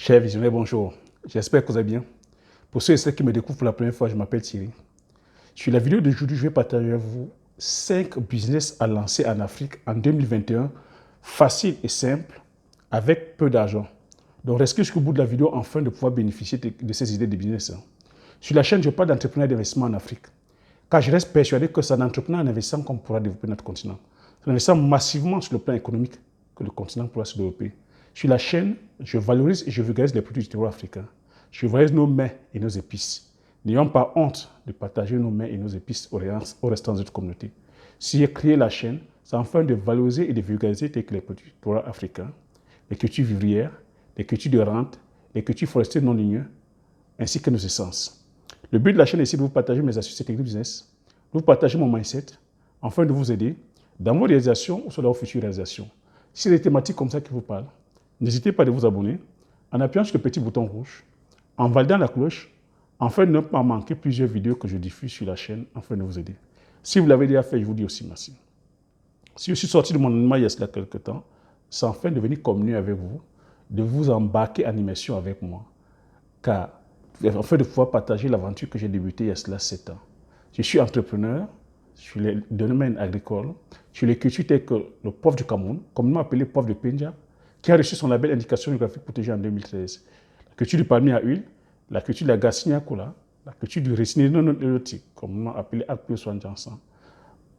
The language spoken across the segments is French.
Chers visionnaires, bonjour. J'espère que vous allez bien. Pour ceux et celles qui me découvrent pour la première fois, je m'appelle Thierry. Sur la vidéo d'aujourd'hui, je vais partager avec vous 5 business à lancer en Afrique en 2021, facile et simple, avec peu d'argent. Donc, restez jusqu'au bout de la vidéo afin de pouvoir bénéficier de ces idées de business. Sur la chaîne, je parle d'entrepreneuriat d'investissement en Afrique, car je reste persuadé que c'est en entreprenant en investissant qu'on pourra développer notre continent. C'est en investissant massivement sur le plan économique que le continent pourra se développer. Sur la chaîne, je valorise et je vulgarise les produits du terroir africain. Je valorise nos mets et nos épices. N'ayons pas honte de partager nos mets et nos épices au restant de notre communauté. Si j'ai créé la chaîne, c'est afin de valoriser et de vulgariser tels que les produits du terroir africain, les cultures vivrières, les cultures de rente, les cultures forestières non ligneuses, ainsi que nos essences. Le but de la chaîne est ici de vous partager mes astuces techniques de business, de vous partager mon mindset, afin de vous aider dans vos réalisations ou sur vos futures réalisations. Si c'est des thématiques comme ça qui vous parlent, n'hésitez pas à vous abonner en appuyant sur le petit bouton rouge, en validant la cloche, afin de ne pas manquer plusieurs vidéos que je diffuse sur la chaîne, afin de vous aider. Si vous l'avez déjà fait, je vous dis aussi merci. Si je suis sorti de mon anonymat il y a cela quelques temps, c'est afin de venir communier avec vous, de vous embarquer en immersion avec moi, car afin de pouvoir partager l'aventure que j'ai débutée il y a cela 7 ans. Je suis entrepreneur sur les domaines agricoles, sur les cultures telles que le poivre du Cameroun, communément appelé poivre de Penja, qui a reçu son label indication géographique protégée en 2013. La culture du palmier à huile, la culture de la Garcinia cola, la culture du réciné non érotique, communément appelé Apio Swanjansan.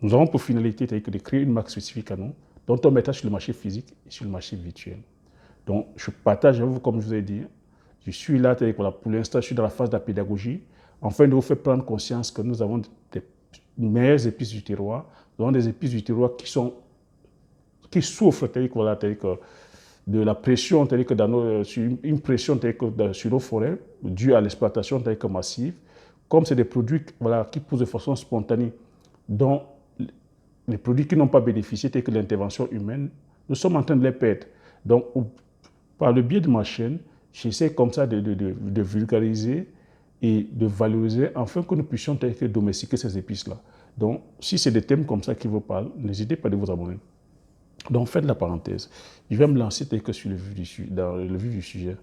Nous avons pour finalité de créer une marque spécifique à nous, dont on mettra sur le marché physique et sur le marché virtuel. Donc, je partage avec vous, comme je vous ai dit, je suis là, pour l'instant, je suis dans la phase de la pédagogie, afin de vous faire prendre conscience que nous avons des meilleures épices du terroir, nous avons des épices du terroir qui souffrent de la pression, une pression sur nos forêts, due à l'exploitation massive. Comme c'est des produits qui poussent de façon spontanée, dont les produits qui n'ont pas bénéficié tels que l'intervention humaine, nous sommes en train de les perdre. Donc, par le biais de ma chaîne, j'essaie comme ça de vulgariser et de valoriser afin que nous puissions domestiquer ces épices-là. Donc, si c'est des thèmes comme ça qui vous parlent, n'hésitez pas à vous abonner. Donc, faites la parenthèse. Je vais me lancer dans le vif du sujet.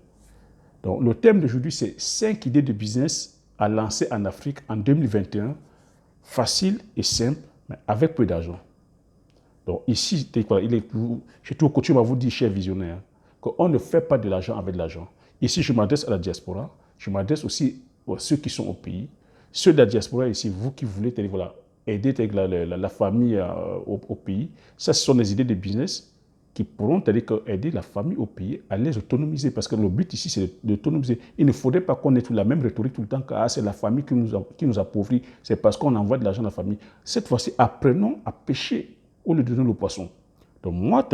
Donc, le thème d'aujourd'hui, c'est 5 idées de business à lancer en Afrique en 2021, facile et simple, mais avec peu d'argent. Donc, ici, j'ai toujours coutume à vous dire, chers visionnaires, qu'on ne fait pas de l'argent avec de l'argent. Ici, je m'adresse à la diaspora, je m'adresse aussi à ceux qui sont au pays. Ceux de la diaspora, ici, vous qui voulez aider la famille au pays, ça, ce sont des idées de business qui pourront aider la famille au pays à les autonomiser. Parce que le but ici, c'est d'autonomiser. Il ne faudrait pas qu'on ait la même rhétorique tout le temps que c'est la famille qui nous appauvrit, c'est parce qu'on envoie de l'argent à la famille. Cette fois-ci, apprenons à pêcher au lieu de donner le poisson. Donc moi,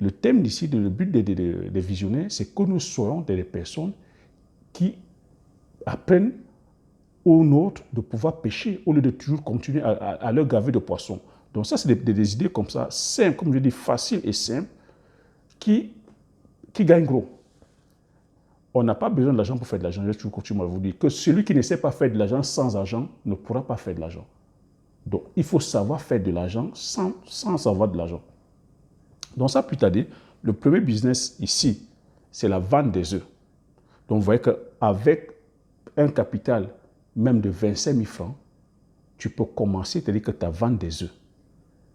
le thème d'ici, le but des visionnaires, c'est que nous soyons des personnes qui apprennent aux nôtres de pouvoir pêcher au lieu de toujours continuer à leur gaver de poissons. Donc ça, c'est des idées comme ça, simples, comme je dis, faciles et simples, qui gagnent gros. On n'a pas besoin de l'argent pour faire de l'argent. Je toujours continue à vous dire que celui qui ne sait pas faire de l'argent sans argent ne pourra pas faire de l'argent. Donc, il faut savoir faire de l'argent sans avoir de l'argent. Donc, ça, plus tarder, le premier business ici, c'est la vente des œufs. Donc, vous voyez qu'avec un capital même de 25 000 francs, tu peux commencer, c'est-à-dire que tu as vente des œufs.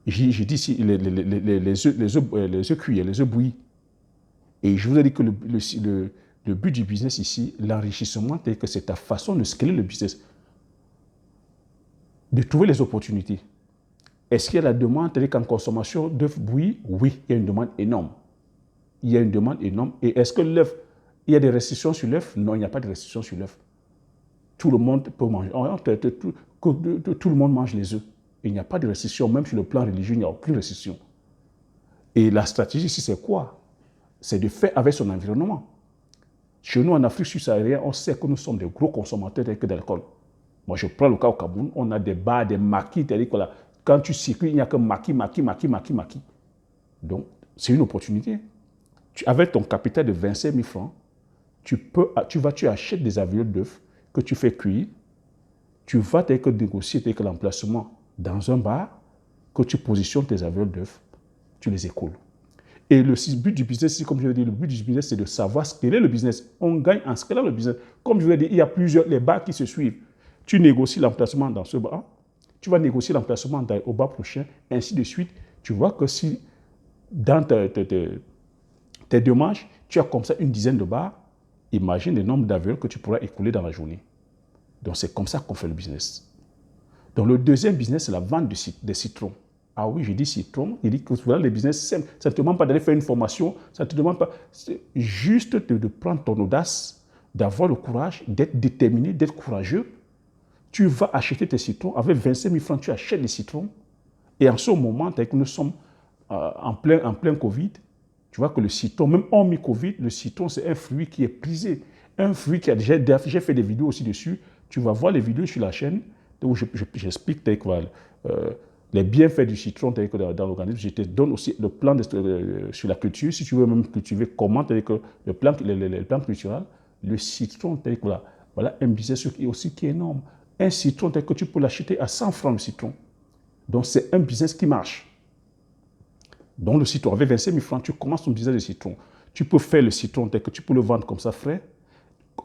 J'ai dit ici les œufs cuits, les œufs bouillis. Et je vous ai dit que le but du business ici, l'enrichissement, c'est-à-dire que c'est ta façon de scaler le business, de trouver les opportunités. Est-ce qu'il y a la demande, c'est-à-dire qu'en consommation d'œufs bouillis? Oui, il y a une demande énorme. Il y a une demande énorme. Et est-ce que l'œuf, il y a des restrictions sur l'œuf? Non, il n'y a pas de restrictions sur l'œuf. Tout le monde peut manger. Tout le monde mange les œufs. Il n'y a pas de restriction, même sur le plan religieux, il n'y a aucune restriction. Et la stratégie ici, c'est quoi? C'est de faire avec son environnement. Chez nous, en Afrique subsaharienne, on sait que nous sommes des gros consommateurs d'alcool. Moi, je prends le cas au Cameroun, on a des bars, des maquis, quand tu circules, il n'y a que maquis. Donc, c'est une opportunité. Avec ton capital de 25 000 francs, tu achètes des avions d'œufs que tu fais cuire, tu vas négocier l'emplacement dans un bar, que tu positionnes tes avions d'œufs, tu les écoules. Et le but du business, comme je l'ai dit, le but du business, c'est de savoir quel est le business. On gagne en scalant le business. Comme je l'ai dit, il y a plusieurs les bars qui se suivent. Tu négocies l'emplacement dans ce bar, tu vas négocier l'emplacement au bar prochain, ainsi de suite. Tu vois que si dans tes dommages, tu as comme ça une dizaine de bars, imagine le nombre d'avions que tu pourras écouler dans la journée. Donc, c'est comme ça qu'on fait le business. Donc, le deuxième business, c'est la vente des citrons. Ah oui, je dis citron, il dit que voilà les business, ça ne te demande pas d'aller faire une formation, ça ne te demande pas, c'est juste de prendre ton audace, d'avoir le courage, d'être déterminé, d'être courageux. Tu vas acheter tes citrons, avec 25 000 francs, tu achètes les citrons. Et en ce moment, nous sommes en plein Covid, tu vois que le citron, même en mi-Covid, le citron, c'est un fruit qui est prisé. Un fruit qui a déjà, j'ai fait des vidéos aussi dessus. Tu vas voir les vidéos sur la chaîne où j'explique les bienfaits du citron dans l'organisme. Je te donne aussi le plan sur la culture. Si tu veux même cultiver comment, le plan culturel, le citron, voilà un business qui est énorme. Un citron, que tu peux l'acheter à 100 francs le citron. Donc, c'est un business qui marche. Donc, le citron, avec 25 000 francs, tu commences ton business de citron. Tu peux faire le citron, que tu peux le vendre comme ça frais.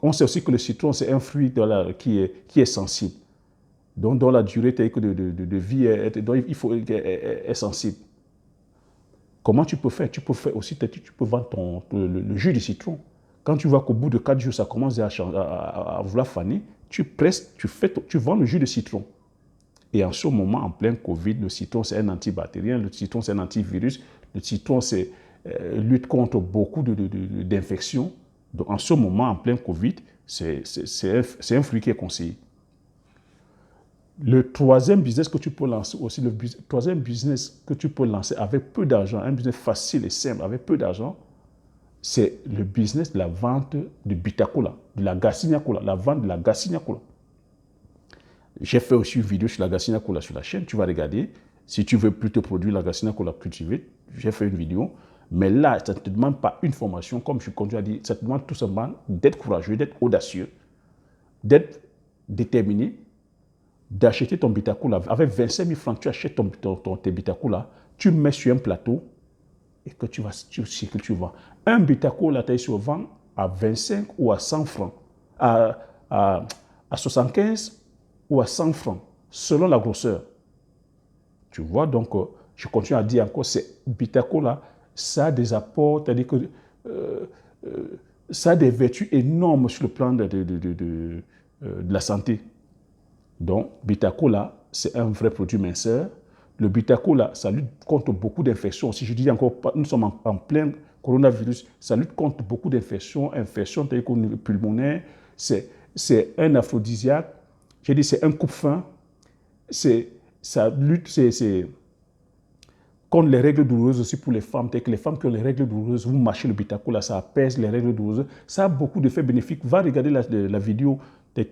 On sait aussi que le citron, c'est un fruit qui est sensible. Donc, dans la durée de vie est sensible. Comment tu peux faire? Tu peux faire aussi, tu peux vendre le jus de citron. Quand tu vois qu'au bout de 4 jours, ça commence à vouloir faner, tu presses, tu vends le jus de citron. Et en ce moment, en plein Covid, le citron, c'est un antibactérien, le citron, c'est un antivirus, le citron, c'est lutte contre beaucoup d'infections. Donc, en ce moment, en plein Covid, c'est un fruit qui est conseillé. Le troisième business que tu peux lancer aussi, troisième business que tu peux lancer avec peu d'argent, un business facile et simple, avec peu d'argent, c'est le business de la vente de Bitacola, de la Garcinia Cola, la vente de la Garcinia Cola. J'ai fait aussi une vidéo sur la Garcinia Cola sur la chaîne, tu vas regarder. Si tu veux plutôt produire la Garcinia Cola cultivée, j'ai fait une vidéo. Mais là, ça ne te demande pas une formation, comme je continue à dire, ça te demande tout simplement d'être courageux, d'être audacieux, d'être déterminé, d'acheter ton Bitacola. Avec 25 000 francs, tu achètes tes Bitacola, tu mets sur un plateau et que tu vends. Un Bitacola, tu se vend à 25 ou à 100 francs, à 75 ou à 100 francs, selon la grosseur. Tu vois, donc, je continue à dire encore, c'est Bitacola, ça a des apports, c'est-à-dire que ça a des vertus énormes sur le plan de la santé. Donc, Bitacola, c'est un vrai produit minceur. Le Bitacola, ça lutte contre beaucoup d'infections. Si je dis encore, nous sommes en plein coronavirus, ça lutte contre beaucoup infections pulmonaires. C'est un aphrodisiaque. J'ai dit, c'est un coupe-faim. Ça lutte, contre les règles douloureuses aussi pour les femmes. Que les femmes qui ont les règles douloureuses, vous mâchez le Bitacola, ça apaise les règles douloureuses. Ça a beaucoup d'effets bénéfiques. Va regarder la vidéo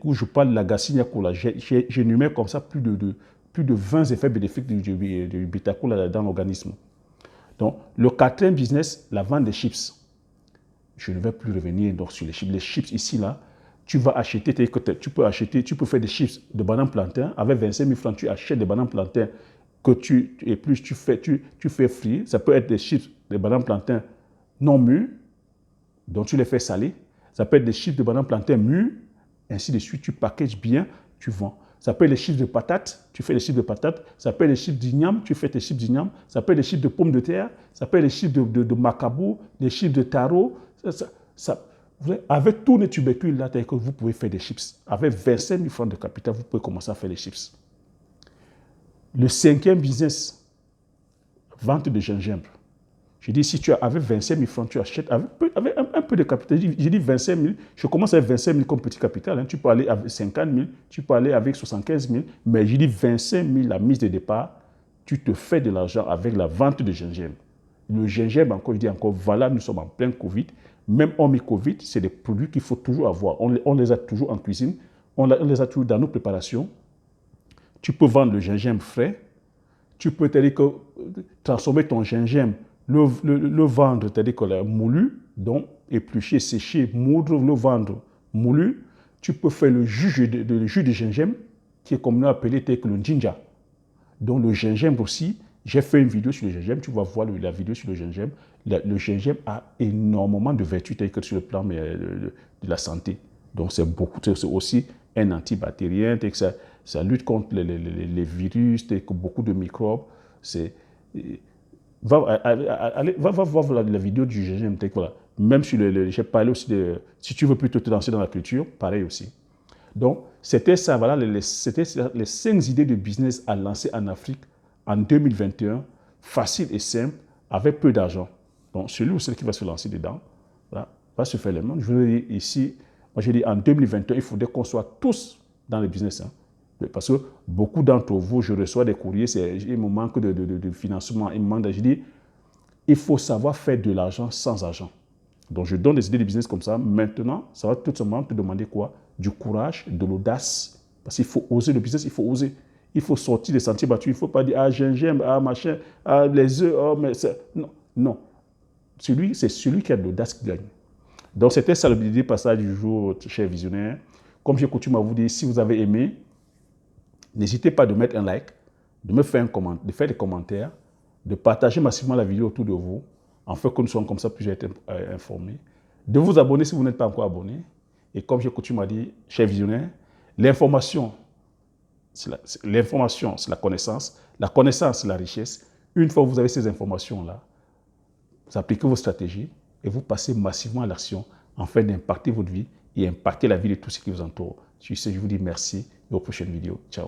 où je parle de la Garcinia Cola. J'énumère comme ça plus de 20 effets bénéfiques du Bitacola dans l'organisme. Donc, le quatrième business, la vente des chips. Je ne vais plus revenir donc, sur les chips. Les chips ici, là, tu vas acheter, tu peux faire des chips de bananes plantain. Avec 25 000 francs, tu achètes des bananes plantain que tu fais frire. Ça peut être des chips de bananes plantain non mûrs, donc tu les fais saler. Ça peut être des chips de bananes plantain mûrs, ainsi de suite. Tu packages bien, tu vends. Ça peut être des chips de patates, tu fais des chips de patates. Ça peut être des chips d'igname, tu fais tes chips d'igname. Ça peut être des chips de pommes de terre. Ça peut être des chips de macabo, des chips de taro. Avec tous les tubercules là, vous pouvez faire des chips. Avec 25 000 francs de capital, vous pouvez commencer à faire des chips. Le cinquième business, vente de gingembre. Je dis, si tu as avec 25 000 francs, tu achètes avec un peu de capital. Je dis 25 000, je commence avec 25 000 comme petit capital. Hein. Tu peux aller avec 50 000, tu peux aller avec 75 000, mais je dis 25 000, la mise de départ, tu te fais de l'argent avec la vente de gingembre. Le gingembre, encore, je dis encore, voilà, nous sommes en plein Covid. Même en mi-Covid, c'est des produits qu'il faut toujours avoir. On les a toujours en cuisine, on les a toujours dans nos préparations. Tu peux vendre le gingembre frais. Tu peux transformer ton gingembre, le vendre, c'est-à-dire moulu, donc éplucher, sécher, moudre, le vendre moulu. Tu peux faire le jus de gingembre, qui est communément appelé le ginger. Donc le gingembre aussi, J'ai fait une vidéo sur le gingembre, tu vas voir la vidéo sur le gingembre. Le gingembre a énormément de vertus telles que sur le plan de la santé. Donc c'est aussi un antibactérien, ça lutte contre les virus, beaucoup de microbes. Va voir la vidéo du gingembre. Voilà. Même sur j'ai parlé aussi de, si tu veux plutôt te lancer dans la culture, pareil aussi. Donc, c'était ça, voilà, c'était les 5 idées de business à lancer en Afrique en 2021, facile et simple, avec peu d'argent. Donc, celui ou celle qui va se lancer dedans, voilà, va se faire les mains. Je veux dire ici, moi j'ai dit en 2021, il faudrait qu'on soit tous dans le business. Hein. Parce que beaucoup d'entre vous, je reçois des courriers, il me manque de financement, il me manque je dis, il faut savoir faire de l'argent sans argent. Donc, je donne des idées de business comme ça. Maintenant, ça va tout simplement te demander quoi? Du courage, de l'audace. Parce qu'il faut oser le business, il faut oser. Il faut sortir des sentiers battus. Il ne faut pas dire, ah, gingembre, ah, machin, ah, les œufs, oh, mais c'est... Non, non. C'est celui qui a de l'audace qui gagne. Donc, c'était ça le passage du jour, chers visionnaires. Comme j'ai coutume à vous dire, si vous avez aimé, n'hésitez pas de mettre un like, de me faire de faire des commentaires, de partager massivement la vidéo autour de vous, afin que nous soyons comme ça plus informés. De vous abonner si vous n'êtes pas encore abonné. Et comme j'ai coutume à dire, chers visionnaires, l'information, c'est la connaissance. La connaissance, c'est la richesse. Une fois que vous avez ces informations-là, vous appliquez vos stratégies et vous passez massivement à l'action afin d'impacter votre vie et impacter la vie de tous ceux qui vous entourent. Sur ce, je vous dis merci et aux prochaines vidéos. Ciao.